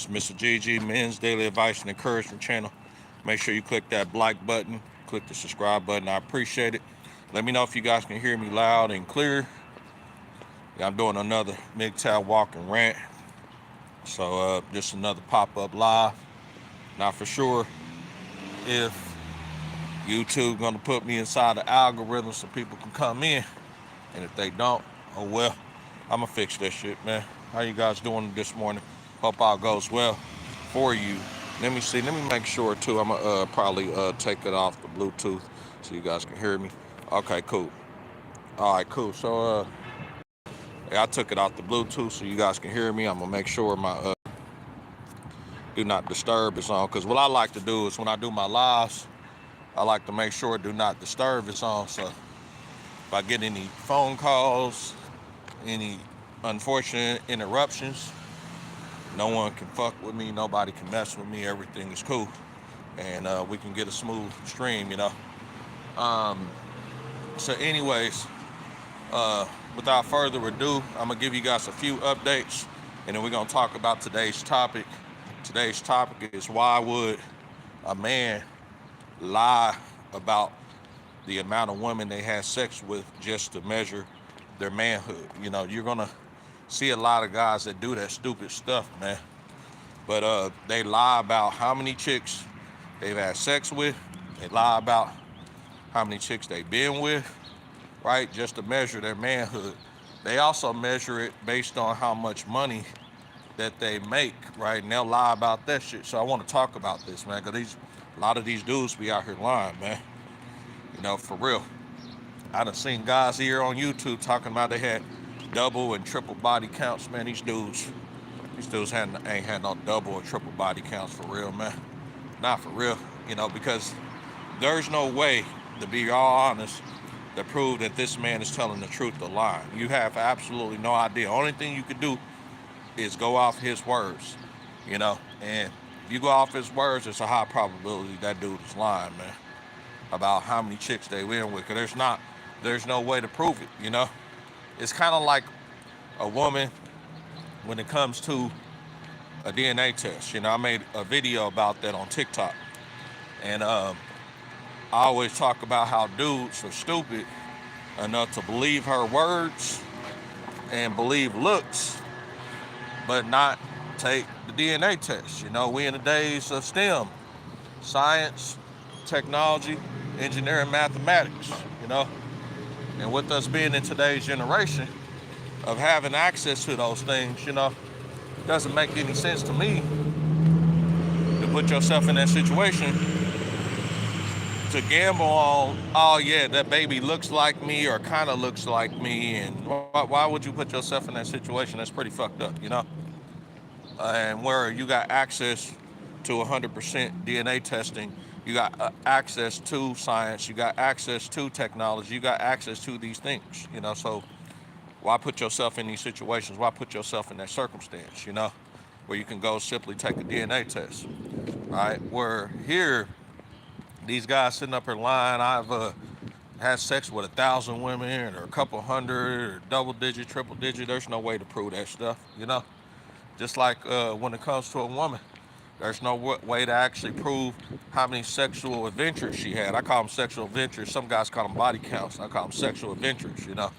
It's Mr. GG, Men's Daily Advice and Encouragement channel. Make sure you click that like button, click the subscribe button. I appreciate it. Let me know if you guys can hear me loud and clear. Yeah, I'm doing another MGTOW walk and rant. So just another pop-up live. Not for sure if YouTube gonna put me inside the algorithm so people can come in. And if they don't, oh well, I'ma fix that shit, man. How you guys doing this morning? Hope all goes well for you. Let me see. Let me make sure too. I'ma probably take it off the Bluetooth so you guys can hear me. Okay, cool. All right, cool. So yeah, I took it off the Bluetooth so you guys can hear me. I'm gonna make sure my do not disturb is on, because what I like to do is when I do my lives, I like to make sure do not disturb is on. So if I get any phone calls, any unfortunate interruptions, no one can fuck with me, nobody can mess with me, everything is cool, and we can get a smooth stream, you know. So anyways, without further ado, I'm gonna give you guys a few updates, and then we're gonna talk about today's topic. Today's topic is, why would a man lie about the amount of women they had sex with just to measure their manhood? You know, you're gonna see a lot of guys that do that stupid stuff, man. But they lie about how many chicks they've had sex with. They lie about how many chicks they've been with, right? Just to measure their manhood. They also measure it based on how much money that they make, right? And they'll lie about that shit. So I want to talk about this, man, because a lot of these dudes be out here lying, man. You know, for real. I done seen guys here on YouTube talking about they had double and triple body counts, man. These dudes ain't had no double or triple body counts, for real, man. Not for real, you know, because there's no way, to be all honest, to prove that this man is telling the truth or lying. You have absolutely no idea. Only thing you could do is go off his words, you know. And if you go off his words, it's a high probability that dude is lying, man, about how many chicks they been with. Cause there's no way to prove it, you know. It's kind of like a woman when it comes to a DNA test. You know, I made a video about that on TikTok, and I always talk about how dudes are stupid enough to believe her words and believe looks, but not take the DNA test. You know, we in the days of STEM, science, technology, engineering, mathematics, you know. And with us being in today's generation of having access to those things, you know, it doesn't make any sense to me to put yourself in that situation to gamble on, oh yeah, that baby looks like me or kind of looks like me, and why would you put yourself in that situation? That's pretty fucked up, you know? And where you got access to 100% DNA testing, you got access to science, you got access to technology, you got access to these things, you know? So why put yourself in these situations? Why put yourself in that circumstance, you know, where you can go simply take a DNA test, right? Where here, these guys sitting up here lying, I've had sex with 1,000 women or a couple hundred or double digit, triple digit. There's no way to prove that stuff, you know? Just like when it comes to a woman, there's no way to actually prove how many sexual adventures she had. I call them sexual adventures. Some guys call them body counts. I call them sexual adventures, you know?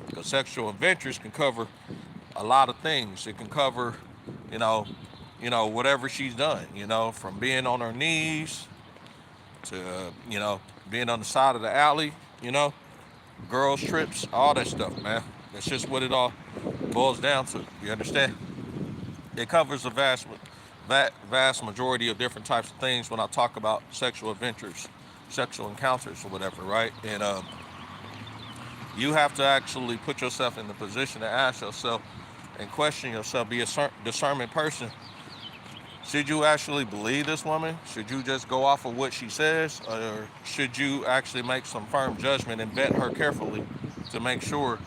Because sexual adventures can cover a lot of things. It can cover, you know, whatever she's done, you know, from being on her knees to, you know, being on the side of the alley, you know, girls trips, all that stuff, man. That's just what it all boils down to. You understand? It covers a vast majority of different types of things when I talk about sexual adventures, sexual encounters or whatever, right? And you have to actually put yourself in the position to ask yourself and question yourself, be a discernment person. Should you actually believe this woman? Should you just go off of what she says? Or should you actually make some firm judgment and vet her carefully to make sure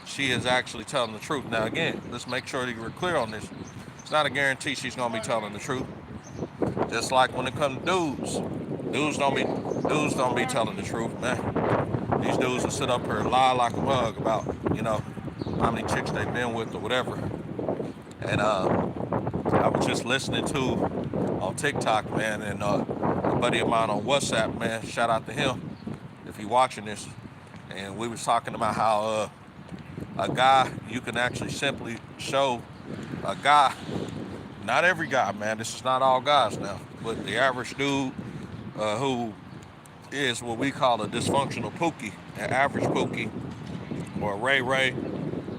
she is actually telling the truth? Now again, let's make sure that we're clear on this. It's not a guarantee she's gonna be telling the truth. Just like when it comes to dudes don't be telling the truth, man. These dudes will sit up here and lie like a mug about, you know, how many chicks they've been with or whatever. And I was just listening to on TikTok, man, and a buddy of mine on WhatsApp, man, shout out to him if he watching this, and we was talking about how a guy, you can actually simply show a guy, not every guy, man, this is not all guys now, but the average dude who is what we call a dysfunctional pookie, an average pookie, or a Ray Ray,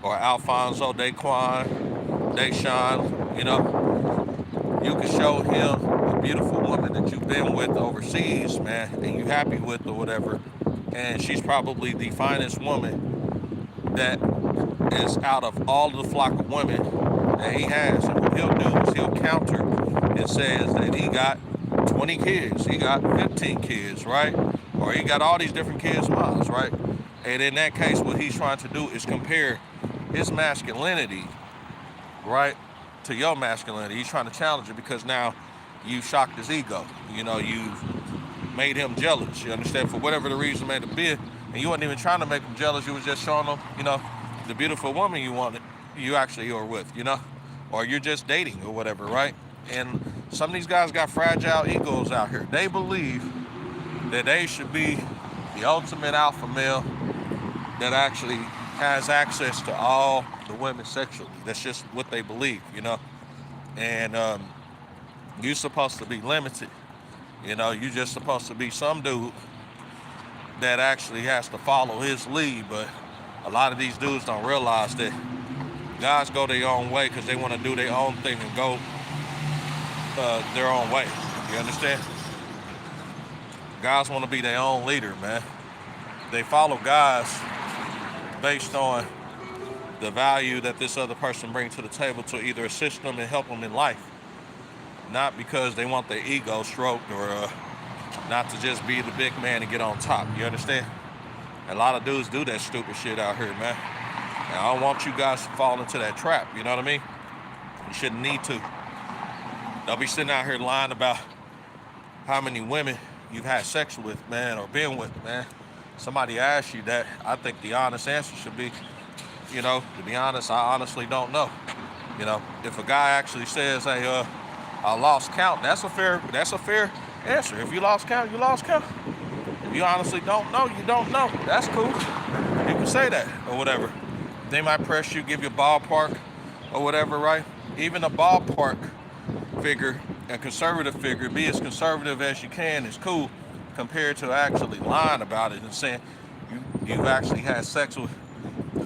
or Alfonso, Daquan, Deshaun, you know, you can show him a beautiful woman that you've been with overseas, man, and you happy with or whatever, and she's probably the finest woman that is out of all of the flock of women that he has. And what he'll do is he'll counter and says that he got 20 kids, he got 15 kids, right? Or he got all these different kids' moms, right? And in that case, what he's trying to do is compare his masculinity, right, to your masculinity. He's trying to challenge it because now you shocked his ego. You know, you've made him jealous. You understand? For whatever the reason may have been, and you weren't even trying to make him jealous. You was just showing him, you know, the beautiful woman you wanted, you actually are with, you know, or you're just dating or whatever, right? And some of these guys got fragile egos out here. They believe that they should be the ultimate alpha male that actually has access to all the women sexually. That's just what they believe, you know. And you're supposed to be limited. You know, you're just supposed to be some dude that actually has to follow his lead. But a lot of these dudes don't realize that guys go their own way because they want to do their own thing and go their own way. You understand? Guys want to be their own leader, man. They follow guys based on the value that this other person brings to the table to either assist them and help them in life. Not because they want their ego stroked or not to just be the big man and get on top. You understand? A lot of dudes do that stupid shit out here, man. And I don't want you guys to fall into that trap. You know what I mean? You shouldn't need to. Don't be sitting out here lying about how many women you've had sex with, man, or been with, man. Somebody asks you that, I think the honest answer should be, you know, to be honest, I honestly don't know. You know, if a guy actually says, hey, I lost count, that's a fair answer. If you lost count, you lost count. If you honestly don't know, you don't know. That's cool. You can say that or whatever. They might press you, give you a ballpark or whatever, right? Even a ballpark figure, a conservative figure, be as conservative as you can is cool compared to actually lying about it and saying you've actually had sex with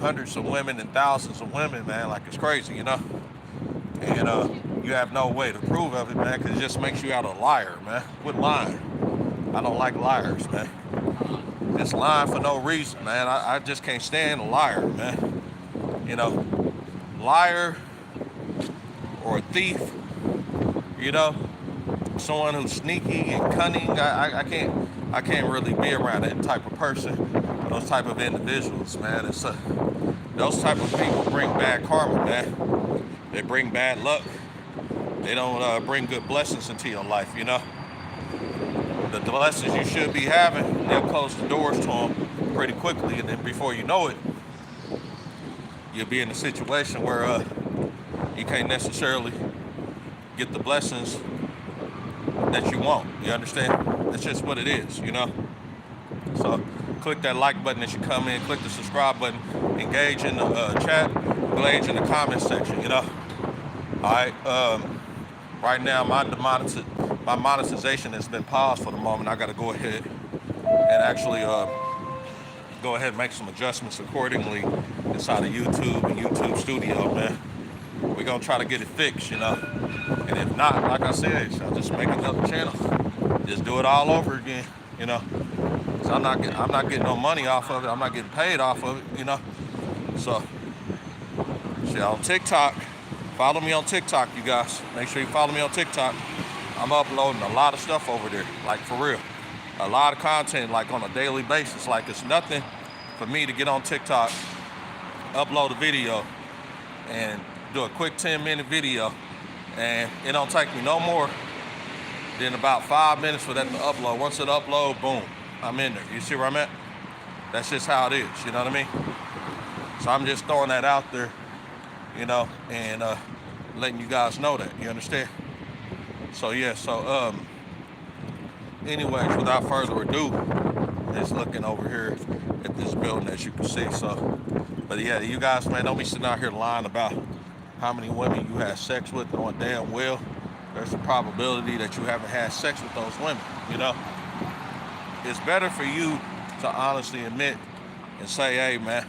hundreds of women and thousands of women, man, like it's crazy, you know? And you have no way to prove of it, man, because it just makes you out a liar, man. Quit lying. I don't like liars, man. Just lying for no reason, man. I just can't stand a liar, man. You know, liar or a thief, you know, someone who's sneaky and cunning. I can't really be around that type of person, those type of individuals, man. It's those type of people bring bad karma, man. They bring bad luck. They don't bring good blessings into your life, you know. The blessings you should be having, they'll close the doors to them pretty quickly, and then before you know it, you'll be in a situation where you can't necessarily get the blessings that you want. You understand? That's just what it is, you know? So click that like button as you come in, click the subscribe button, engage in the chat, engage in the comment section, you know? All right, right now my monetization has been paused for the moment. I gotta go ahead and actually go ahead and make some adjustments accordingly inside of YouTube and YouTube Studio, man. We're gonna try to get it fixed, you know? And if not, like I said, I'll just make another channel. Just do it all over again, you know? So I'm not getting no money off of it. I'm not getting paid off of it, you know? So, shit, on TikTok, follow me on TikTok, you guys. Make sure you follow me on TikTok. I'm uploading a lot of stuff over there, like for real. A lot of content, like on a daily basis. Like it's nothing for me to get on TikTok, upload a video, and do a quick 10-minute video. And it don't take me no more than about 5 minutes for that to upload. Once it upload, boom, I'm in there. You see where I'm at? That's just how it is, you know what I mean? So I'm just throwing that out there, you know, and letting you guys know that. You understand? So yeah, so anyways, without further ado, just looking over here at this building, as you can see. So, but yeah, you guys, man, don't be sitting out here lying about how many women you had sex with, knowing damn well there's a probability that you haven't had sex with those women. You know, it's better for you to honestly admit and say, hey man,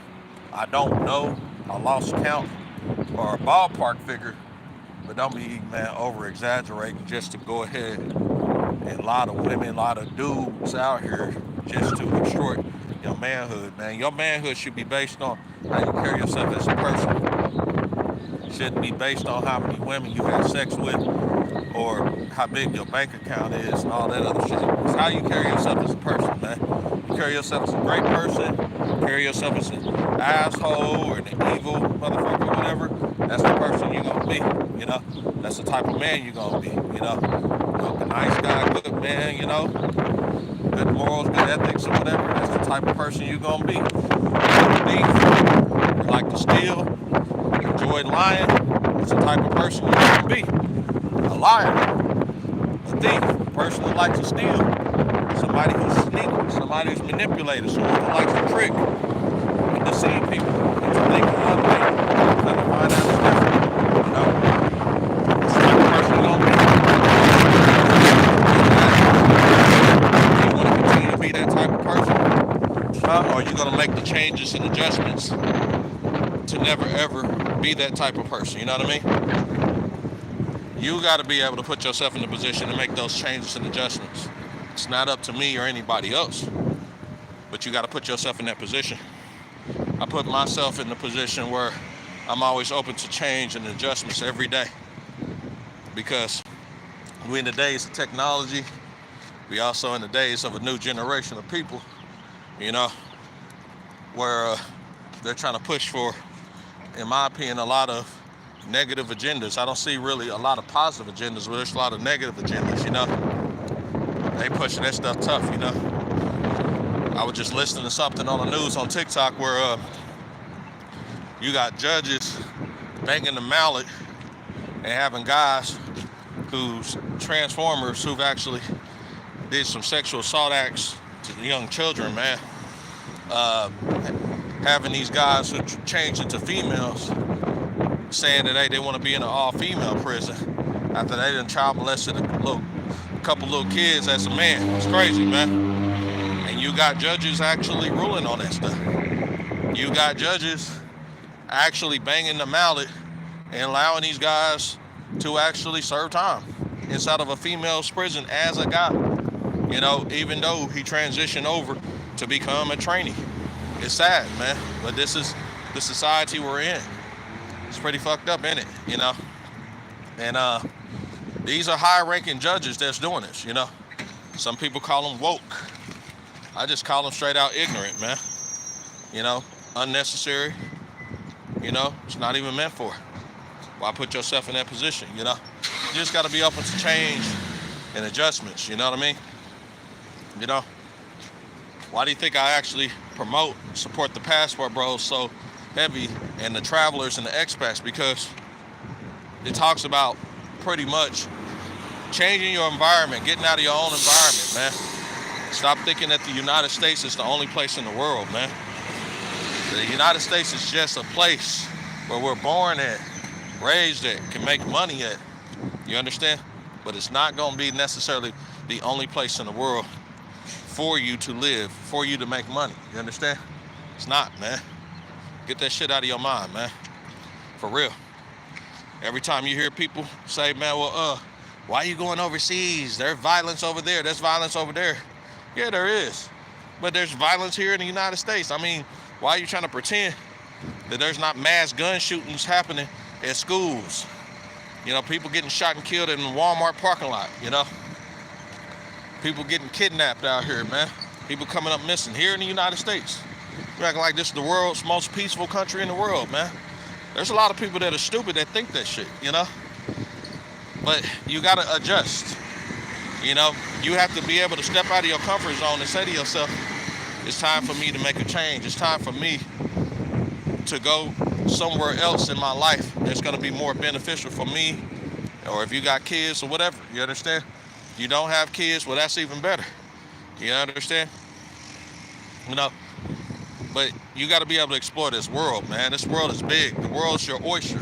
I don't know, I lost count, or a ballpark figure, but don't be, man, over exaggerating just to go ahead and a lot of women, a lot of dudes out here just to extort your manhood, man. Your manhood should be based on how you carry yourself as a person. Shouldn't be based on how many women you have sex with or how big your bank account is and all that other shit. It's how you carry yourself as a person, man. You carry yourself as a great person, carry yourself as an asshole or an evil motherfucker or whatever, that's the person you're gonna be, you know? That's the type of man you're gonna be, you know? A nice guy, good man, you know? Good morals, good ethics or whatever, that's the type of person you're gonna be. Thief, you like to steal, enjoy lying, that's the type of person you're gonna be. A liar, a thief, a person who likes to steal, somebody who's sneaky, somebody who's manipulated, someone who likes to trick and deceive people into thinking one thing, come to find out it's different. You know, that's the type of person you're gonna be. You want to continue to be that type of person, or are you gonna make the changes and adjustments to never ever be that type of person? You know what I mean? You got to be able to put yourself in the position to make those changes and adjustments. It's not up to me or anybody else, but you got to put yourself in that position. I put myself in the position where I'm always open to change and adjustments every day, because we're in the days of technology. We also in the days of a new generation of people, you know, where they're trying to push for, in my opinion, a lot of negative agendas. I don't see really a lot of positive agendas, but there's a lot of negative agendas, you know. They pushing that stuff tough, you know. I was just listening to something on the news on TikTok where you got judges banging the mallet and having guys who's transformers who've actually did some sexual assault acts to young children, man. Having these guys who change into females saying that they want to be in an all-female prison after they done child molested a couple little kids as a man. It's crazy, man. And you got judges actually ruling on that stuff. You got judges actually banging the mallet and allowing these guys to actually serve time inside of a female's prison as a guy. You know, even though he transitioned over to become a trainee. It's sad, man, but this is the society we're in. It's pretty fucked up, isn't it? You know? And these are high-ranking judges that's doing this, you know? Some people call them woke. I just call them straight out ignorant, man. You know? Unnecessary. You know? It's not even meant for. Why put yourself in that position, you know? You just got to be open to change and adjustments, you know what I mean? You know? Why do you think I actually support the Passport Bros so heavy, and the travelers and the expats? Because it talks about pretty much changing your environment, getting out of your own environment, man. Stop thinking that the United States is the only place in the world, man. The United States is just a place where we're born at, raised at, can make money at. You understand? But it's not going to be necessarily the only place in the world for you to live, for you to make money. You understand? It's not, man. Get that shit out of your mind, man. For real. Every time you hear people say, man, well, why are you going overseas? There's violence over there. There's violence over there. Yeah, there is. But there's violence here in the United States. I mean, why are you trying to pretend that there's not mass gun shootings happening at schools? You know, people getting shot and killed in the Walmart parking lot, you know? People getting kidnapped out here, man. People coming up missing here in the United States. You're acting like this is the world's most peaceful country in the world, man. There's a lot of people that are stupid that think that shit, you know? But you gotta adjust. You know, you have to be able to step out of your comfort zone and say to yourself, it's time for me to make a change. It's time for me to go somewhere else in my life that's gonna be more beneficial for me, or if you got kids or whatever, you understand? You don't have kids, well, that's even better. You understand? You know, but you got to be able to explore this world, man. This world is big. The world's your oyster.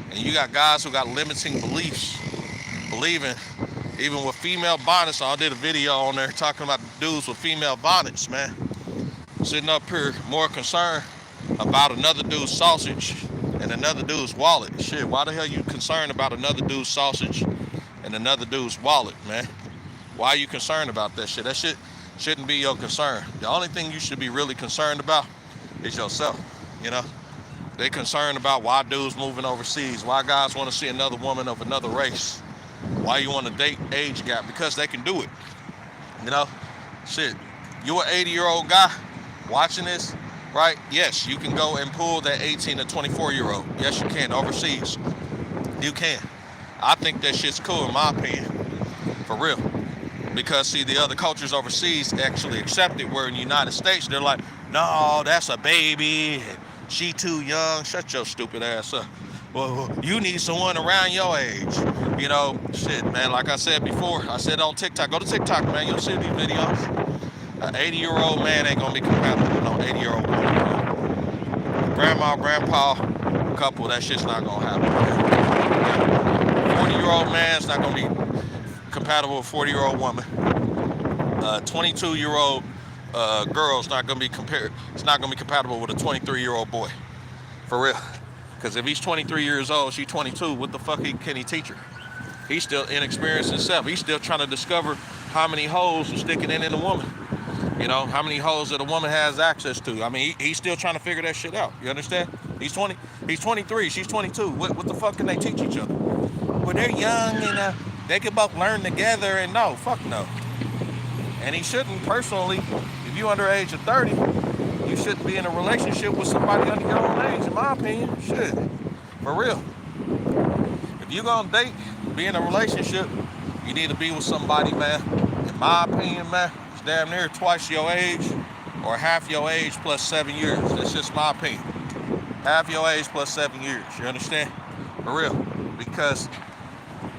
And you got guys who got limiting beliefs, believing, even with female bonnets. I did a video on there talking about dudes with female bonnets, man. Sitting up here more concerned about another dude's sausage and another dude's wallet. Shit, why the hell you concerned about another dude's sausage and another dude's wallet, man? Why are you concerned about that shit? That shit shouldn't be your concern. The only thing you should be really concerned about is yourself, you know? They concerned about why dudes moving overseas, why guys want to see another woman of another race, why you want to date age gap, because they can do it, you know? Shit, you an 80-year-old guy watching this, right? Yes, you can go and pull that 18 to 24-year-old. Yes, you can, overseas. You can. I think that shit's cool in my opinion, for real. Because see, the other cultures overseas actually accept it, where in the United States, they're like, no, that's a baby, she too young. Shut your stupid ass up. Well, you need someone around your age. You know, shit, man, like I said before, I said on TikTok, go to TikTok, man, you'll see these videos. An 80-year-old man ain't gonna be compatible with no 80-year-old woman. Grandma, grandpa, couple, that shit's not gonna happen, man. 40-year-old man's not gonna be compatible with a 40-year-old woman. 22-year-old girl's not gonna be it's not gonna be compatible with a 23-year-old boy. For real. Because if he's 23 years old, she's 22, what the fuck can he teach her? He's still inexperienced himself. He's still trying to discover how many holes are sticking in a woman. You know, how many holes that a woman has access to. I mean, he's still trying to figure that shit out. You understand? He's 23, she's 22. What the fuck can they teach each other? Well, they're young and they can both learn together, and no, fuck no. And he shouldn't, personally, if you're under the age of 30, you shouldn't be in a relationship with somebody under your own age, in my opinion. Shit. For real. If you're gonna date, be in a relationship, you need to be with somebody, man, in my opinion, man, it's damn near twice your age or half your age plus 7 years. That's just my opinion. Half your age plus 7 years, you understand? For real. Because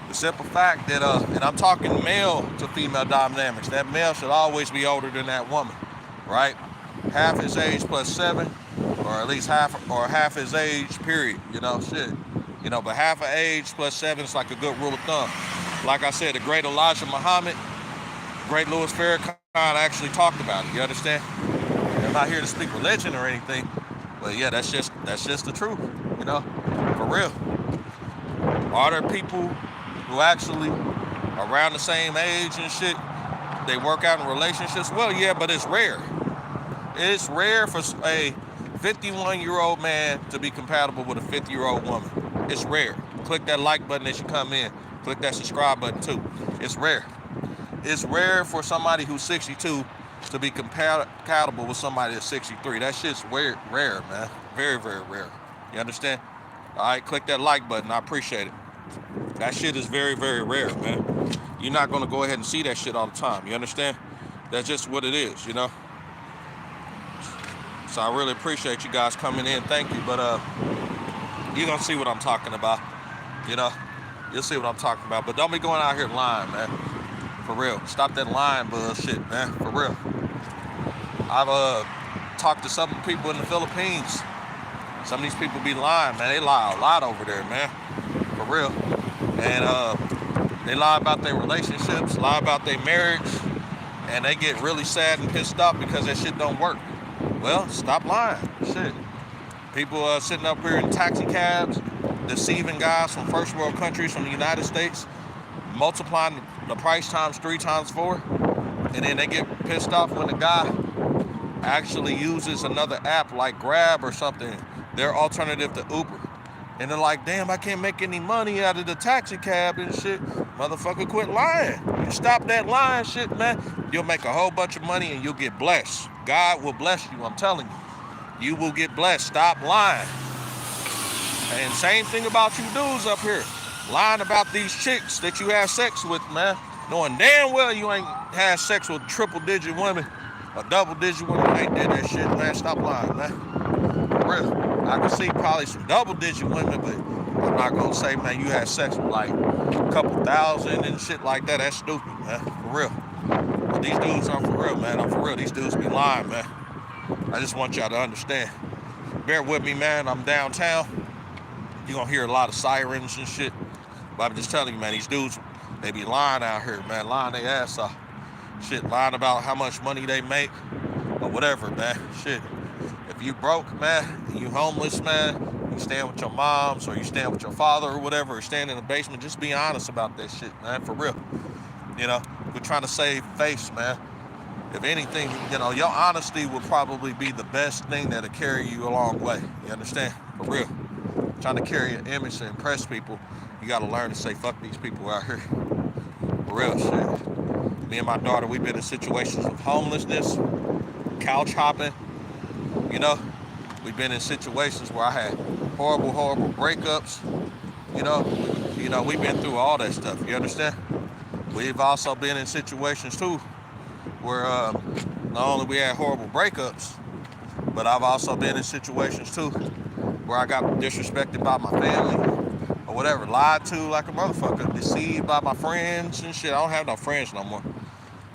the simple fact that, and I'm talking male to female dynamics, that male should always be older than that woman, right? Half his age plus 7, or at least half his age, period, you know, shit. You know, but half an age plus 7 is like a good rule of thumb. Like I said, the great Elijah Muhammad, great Louis Farrakhan actually talked about it, you understand? I'm not here to speak religion or anything, but yeah, that's just the truth, you know, for real. Are there people who actually around the same age and shit, they work out in relationships? Well, yeah, but it's rare. It's rare for a 51-year-old man to be compatible with a 50-year-old woman. It's rare. Click that like button as you come in. Click that subscribe button too. It's rare. It's rare for somebody who's 62 to be compatible with somebody that's 63. That shit's rare, man. Very, very rare. You understand? All right, click that like button. I appreciate it. That shit is very, very rare, man. You're not going to go ahead and see that shit all the time. You understand? That's just what it is, you know? So I really appreciate you guys coming in. Thank you. But you're going to see what I'm talking about. You know? You'll see what I'm talking about. But don't be going out here lying, man. For real. Stop that lying bullshit, man. For real. I've talked to some people in the Philippines. Some of these people be lying, man. They lie a lot over there, man. For real. And they lie about their relationships, lie about their marriage, and they get really sad and pissed off because that shit don't work. Well, stop lying. Shit. People sitting up here in taxi cabs, deceiving guys from first world countries, from the United States, multiplying the price times 3 times 4, and then they get pissed off when the guy actually uses another app like Grab or something, their alternative to Uber. And they're like, damn, I can't make any money out of the taxi cab and shit. Motherfucker, quit lying. You stop that lying shit, man. You'll make a whole bunch of money and you'll get blessed. God will bless you, I'm telling you. You will get blessed. Stop lying. And same thing about you dudes up here. Lying about these chicks that you have sex with, man. Knowing damn well you ain't had sex with triple-digit women or double-digit women. You ain't did that shit, man. Stop lying, man. For real. I can see probably some double-digit women, but I'm not gonna say, man, you had sex with like a couple thousand and shit like that. That's stupid, man. For real. But these dudes are for real, man. I'm for real. These dudes be lying, man. I just want y'all to understand. Bear with me, man. I'm downtown. You're gonna hear a lot of sirens and shit. But I'm just telling you, man, these dudes, they be lying out here, man. Lying their ass off. Shit, lying about how much money they make or whatever, man. Shit. If you broke, man, and you homeless, man, you staying with your moms or you staying with your father or whatever, or staying in the basement, just be honest about that shit, man, for real. You know, we're trying to save face, man. If anything, you know, your honesty will probably be the best thing that'll carry you a long way. You understand? For real. Trying to carry an image to impress people, you gotta learn to say, fuck these people out here. For real shit. Me and my daughter, we've been in situations of homelessness, couch hopping, you know. We've been in situations where I had horrible breakups, you know, we've been through all that stuff, you understand? We've also been in situations too where not only we had horrible breakups, but I've also been in situations too where I got disrespected by my family or whatever, lied to like a motherfucker, deceived by my friends and shit. I don't have no friends no more.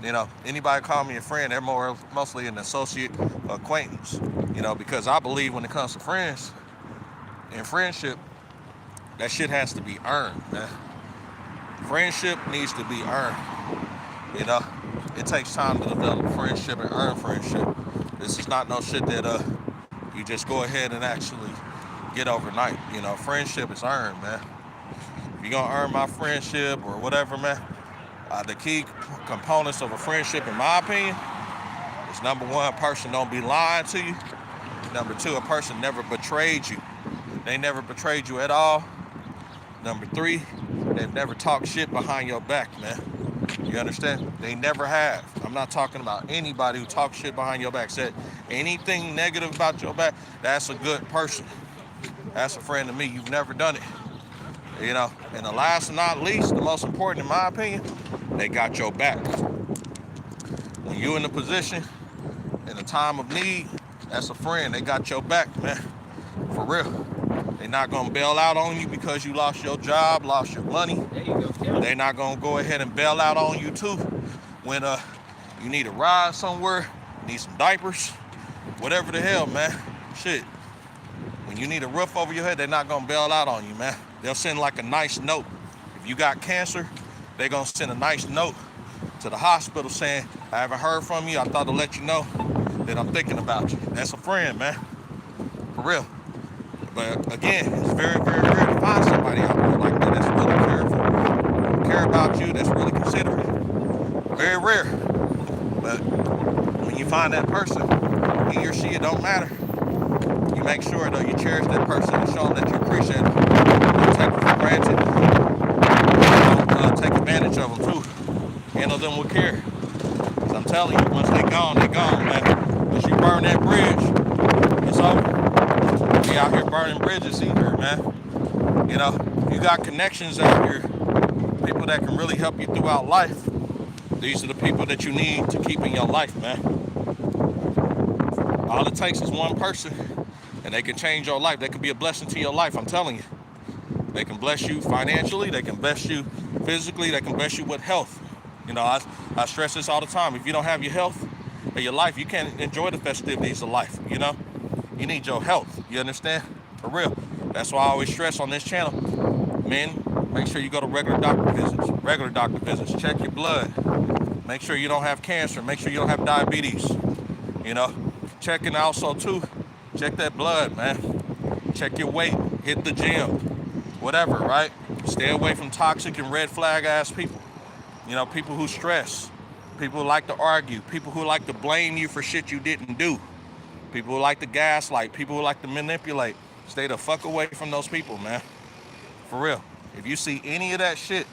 You know, anybody call me a friend, they're mostly an associate or acquaintance, you know, because I believe when it comes to friends and friendship, that shit has to be earned, man. Friendship needs to be earned, you know. It takes time to develop friendship and earn friendship. This is not no shit that you just go ahead and actually get overnight. You know, friendship is earned, man. If you're gonna earn my friendship or whatever, man, the key components of a friendship, in my opinion, is number one, a person don't be lying to you. Number two, a person never betrayed you. They never betrayed you at all. Number three, they've never talked shit behind your back, man. You understand? They never have. I'm not talking about anybody who talks shit behind your back, said anything negative about your back. That's a good person. That's a friend to me. You've never done it. You know, and the last and not least, the most important in my opinion, they got your back. When you're in a position, in a time of need, that's a friend. They got your back, man. For real. They're not gonna bail out on you because you lost your job, lost your money. There you go. They're not gonna go ahead and bail out on you too when you need a ride somewhere, need some diapers, whatever the hell, man. Shit. When you need a roof over your head, they're not gonna bail out on you, man. They'll send like a nice note. If you got cancer, they're gonna send a nice note to the hospital saying, I haven't heard from you. I thought to let you know that I'm thinking about you. That's a friend, man. For real. But again, it's very rare to find somebody out there like that that's really careful, care about you, that's really considerate. Very rare. But when you find that person, he or she, it don't matter. You make sure though you cherish that person and show them that you appreciate them. Don't take them for granted. Don't take advantage of them too. Handle them with care. Because I'm telling you, once they gone, man. Once you burn that bridge, it's over. We out here burning bridges either, man. You know, you got connections out here, people that can really help you throughout life. These are the people that you need to keep in your life, man. All it takes is one person, and they can change your life. They can be a blessing to your life, I'm telling you. They can bless you financially, they can bless you physically, they can bless you with health. You know, I stress this all the time. If you don't have your health or your life, you can't enjoy the festivities of life, you know? You need your health, you understand? For real. That's why I always stress on this channel. Men, make sure you go to regular doctor visits. Check your blood. Make sure you don't have cancer. Make sure you don't have diabetes. You know, checking also too, check that blood, man. Check your weight, hit the gym, whatever, right? Stay away from toxic and red flag ass people. You know, people who stress, people who like to argue, people who like to blame you for shit you didn't do. People who like to gaslight, people who like to manipulate. Stay the fuck away from those people, man. For real. If you see any of that shit,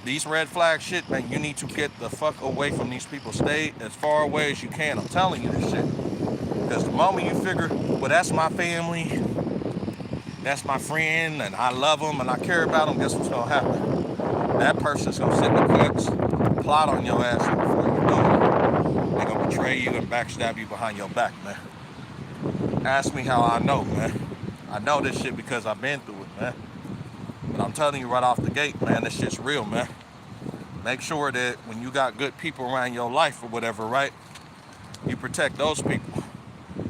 these red flag shit, man, you need to get the fuck away from these people. Stay as far away as you can. I'm telling you this shit. Because the moment you figure, well, that's my family, that's my friend, and I love them, and I care about them, guess what's going to happen? That person's going to sit in the cuts, plot on your ass before you do it. They're going to betray you and backstab you behind your back, man. Ask me how I know, man. I know this shit because I've been through it, man. But I'm telling you right off the gate, man, this shit's real, man. Make sure that when you got good people around your life or whatever, right, you protect those people.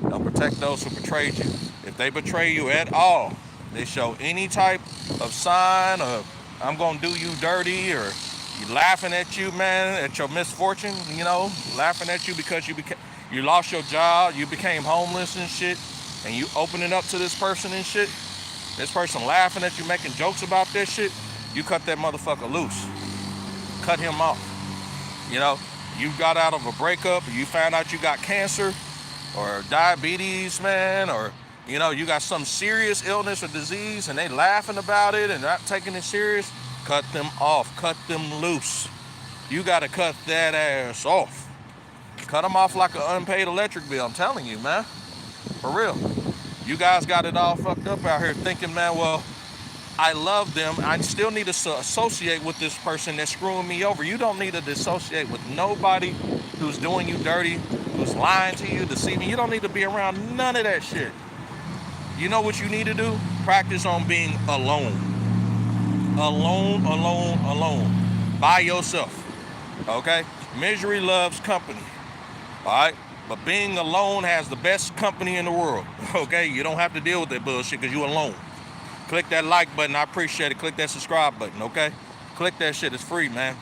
Don't protect those who betrayed you. If they betray you at all, they show any type of sign of I'm gonna do you dirty, or you laughing at you, man, at your misfortune, you know, laughing at you because you lost your job, you became homeless and shit, and you opening up to this person and shit, this person laughing at you, making jokes about this shit, you cut that motherfucker loose. Cut him off. You know, you got out of a breakup, or you found out you got cancer or diabetes, man, or, you know, you got some serious illness or disease and they laughing about it and not taking it serious, cut them off, cut them loose. You got to cut that ass off. Cut them off like an unpaid electric bill, I'm telling you, man. For real. You guys got it all fucked up out here thinking, man, well, I love them. I still need to associate with this person that's screwing me over. You don't need to dissociate with nobody who's doing you dirty, who's lying to you, deceiving. You don't need to be around none of that shit. You know what you need to do? Practice on being alone. Alone, alone, alone. By yourself. Okay? Misery loves company. Alright? But being alone has the best company in the world. Okay? You don't have to deal with that bullshit because you're alone. Click that like button. I appreciate it. Click that subscribe button, okay? Click that shit. It's free, man.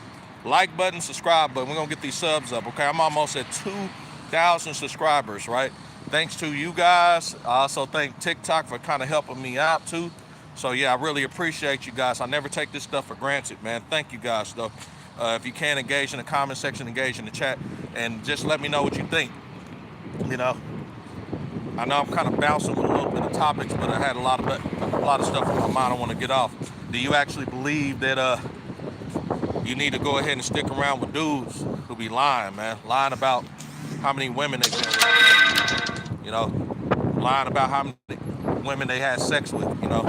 Like button, subscribe button. We're going to get these subs up, okay? I'm almost at 2,000 subscribers, right? Thanks to you guys. I also thank TikTok for kind of helping me out, too. So, yeah, I really appreciate you guys. I never take this stuff for granted, man. Thank you guys, though. If you can, engage in the comment section, engage in the chat, and just let me know what you think, you know? I know I'm kind of bouncing with a little bit of topics, but I had a lot of stuff on my mind I want to get off. Do you actually believe that you need to go ahead and stick around with dudes who be lying, man? Lying about how many women they've been with, you know? Lying about how many women they had sex with, you know?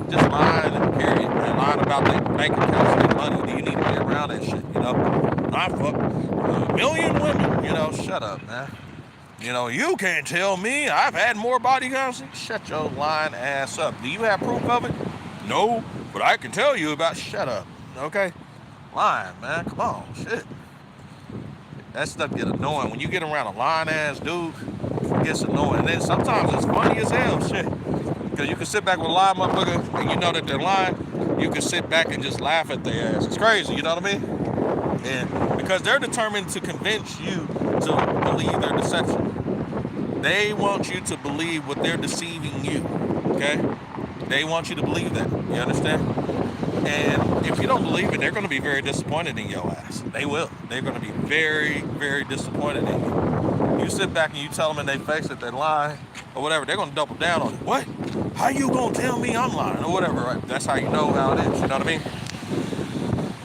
Just lying, period, man. Lying about their bank accounts, their money. Do you need to be around that shit, you know? I fuck a million women, you know? Shut up, man. You know, you can't tell me I've had more body counts. Shut your lying ass up. Do you have proof of it? No, but I can tell you about. Shut up, okay? Lying, man. Come on, shit. That stuff get annoying. When you get around a lying ass dude, it gets annoying. And then sometimes it's funny as hell, shit. Because you can sit back with a lying motherfucker and you know that they're lying. You can sit back and just laugh at their ass. It's crazy, you know what I mean? And because they're determined to convince you to believe their deception. They want you to believe what they're deceiving you, okay? They want you to believe that, you understand? And if you don't believe it, they're going to be very disappointed in your ass. They will. They're going to be very, very disappointed in you. You sit back and you tell them in their face that they're lying or whatever, they're going to double down on it. What? How you going to tell me I'm lying or whatever, right? That's how you know how it is, you know what I mean?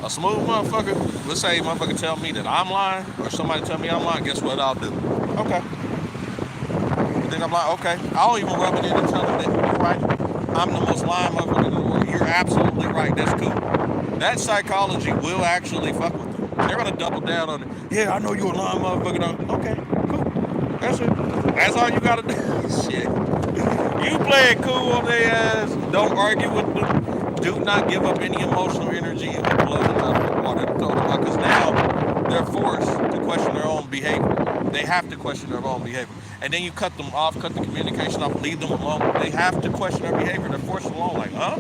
A smooth motherfucker, let's say a motherfucker tell me that I'm lying or somebody tell me I'm lying, guess what I'll do? Okay. You think I'm lying? Okay. I'll even rub it in and tell them that you're right. I'm the most lying motherfucker in the world. You're absolutely right. That's cool. That psychology will actually fuck with them. They're going to double down on it. Yeah, I know you're a lying motherfucker. Okay, cool. That's it. That's all you got to do. Shit. You play it cool on their ass. Don't argue with them. Do not give up any emotional energy and blow them out of the water. I'm talking about because now they're forced to question their own behavior. They have to question their own behavior. And then you cut them off, cut the communication off, leave them alone. They have to question their behavior. They're forced alone. Like, huh?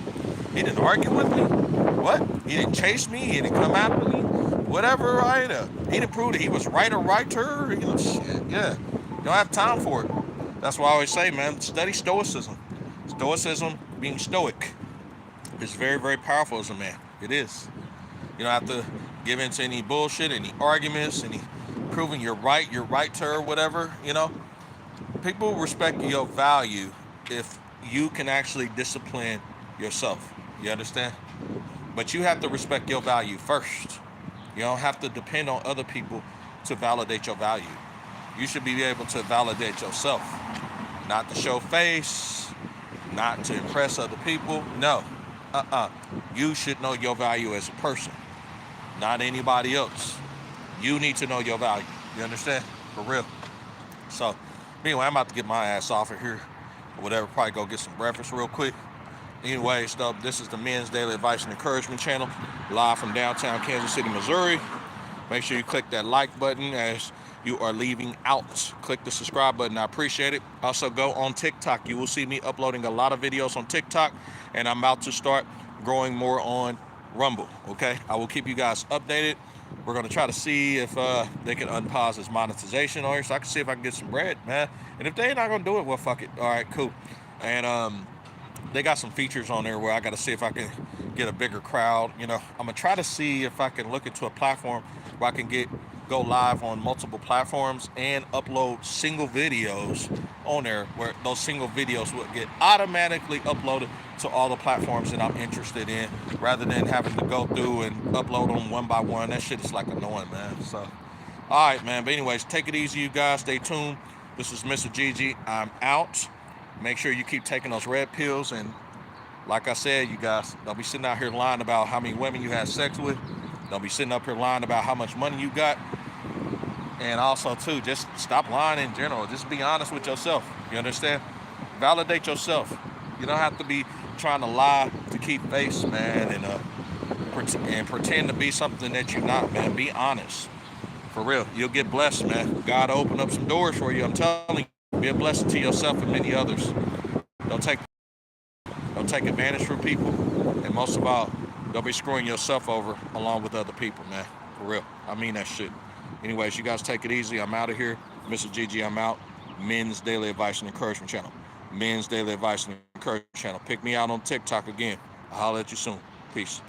He didn't argue with me? What? He didn't chase me? He didn't come after me? Whatever, right? He didn't prove that he was right or righter? You know, shit, yeah. You don't have time for it. That's why I always say, man, study stoicism. Stoicism, being stoic, is very, very powerful as a man. It is. You don't have to give into any bullshit, any arguments, any proving you're right or whatever, you know. People respect your value if you can actually discipline yourself. You understand? But you have to respect your value first. You don't have to depend on other people to validate your value. You should be able to validate yourself. Not to show face, not to impress other people. No. You should know your value as a person, not anybody else. You need to know your value. You understand? For real. So, anyway, I'm about to get my ass off of here. or whatever. Probably go get some breakfast real quick. Anyways, though, this is the Men's Daily Advice and Encouragement channel, live from downtown Kansas City, Missouri. Make sure you click that like button as you are leaving out. Click the subscribe button. I appreciate it. Also, go on TikTok. You will see me uploading a lot of videos on TikTok, and I'm about to start growing more on Rumble. Okay, I will keep you guys updated. We're going to try to see if they can unpause this monetization on here, so I can see if I can get some bread, man. And if they're not going to do it, well, fuck it. All right, cool. And they got some features on there where I got to see if I can get a bigger crowd. You know, I'm gonna try to see if I can look into a platform where I can go live on multiple platforms and upload single videos on there, where those single videos will get automatically uploaded to all the platforms that I'm interested in, rather than having to go through and upload them one by one. That shit is like annoying, man. So, all right, man. But anyways, take it easy, you guys. Stay tuned. This is Mr. GG. I'm out. Make sure you keep taking those red pills, and like I said, you guys, don't be sitting out here lying about how many women you had sex with. Don't be sitting up here lying about how much money you got. And also, too, just stop lying in general. Just be honest with yourself. You understand? Validate yourself. You don't have to be trying to lie to keep face, man, and pretend to be something that you're not, man. Be honest. For real. You'll get blessed, man. God will open up some doors for you. I'm telling you. Be a blessing to yourself and many others. Don't take advantage from people, and most of all, don't be screwing yourself over along with other people, man. For real. I mean that shit. Anyways, you guys take it easy. I'm out of here. Mr. GG, I'm out. Men's Daily Advice and Encouragement channel. Men's Daily Advice and Encouragement channel. Pick me out on TikTok again. I'll holler at you soon. Peace.